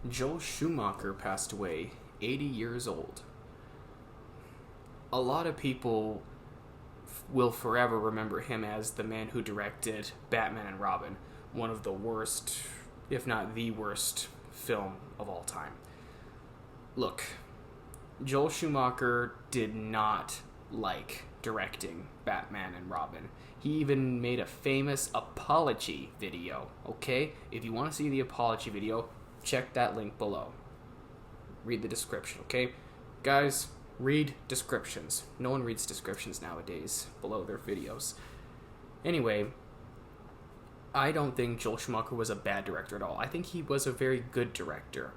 Joel Schumacher passed away, 80 years old. A lot of people will forever remember him as the man who directed Batman and Robin, one of the worst, if not the worst, film of all time. Look, Joel Schumacher did not like directing Batman and Robin. He even made a famous apology video, okay? If you want to see the apology video, check that link below. Read the description, okay? Guys, read descriptions. No one reads descriptions nowadays below their videos. Anyway, I don't think Joel Schumacher was a bad director at all. I think he was a very good director.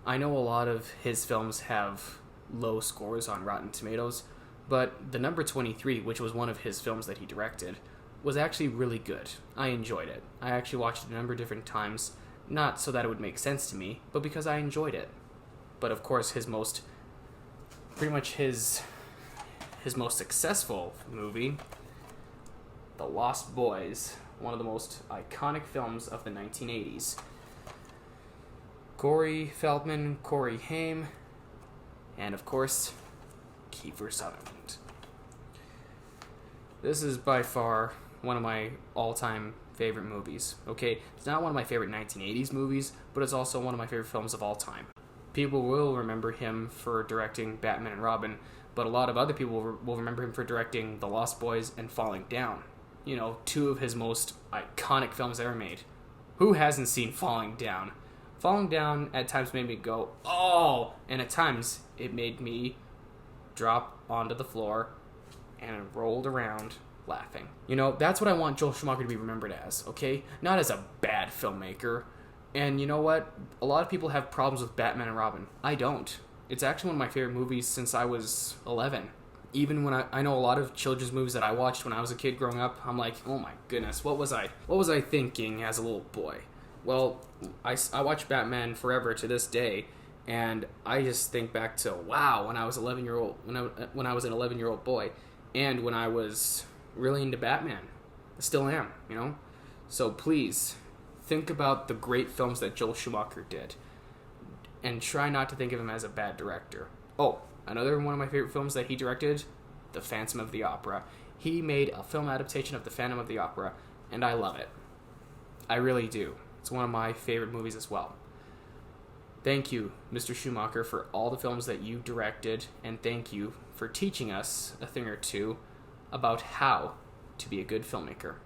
I know a lot of his films have low scores on Rotten Tomatoes, but The Number 23, which was one of his films that he directed, was actually really good. I enjoyed it. I actually watched it a number of different times, not so that it would make sense to me, but because I enjoyed it. But of course, his most successful movie, The Lost Boys, one of the most iconic films of the 1980s. Corey Feldman, Corey Haim, and of course, Kiefer Sutherland. This is by far one of my all-time favorite movies. Okay, it's not one of my favorite 1980s movies, but it's also one of my favorite films of all time. People will remember him for directing Batman and Robin, but a lot of other people will remember him for directing The Lost Boys and Falling Down. You know, two of his most iconic films ever made. Who hasn't seen Falling Down? Falling Down at times made me go, oh! And at times it made me drop onto the floor and rolled around laughing. You know, that's what I want Joel Schumacher to be remembered as, okay? Not as a bad filmmaker. And you know what? A lot of people have problems with Batman and Robin. I don't. It's actually one of my favorite movies since I was 11. Even when I know a lot of children's movies that I watched when I was a kid growing up, I'm like, oh my goodness, what was I thinking as a little boy? Well, I watched Batman Forever to this day, and I just think back to, wow, when I was 11-year-old, when I was an 11-year-old boy, and when I was really into Batman. I still am, you know? So please, think about the great films that Joel Schumacher did, and try not to think of him as a bad director. Oh, another one of my favorite films that he directed, The Phantom of the Opera. He made a film adaptation of The Phantom of the Opera, and I love it. I really do. It's one of my favorite movies as well. Thank you, Mr. Schumacher, for all the films that you directed, and thank you for teaching us a thing or two about how to be a good filmmaker.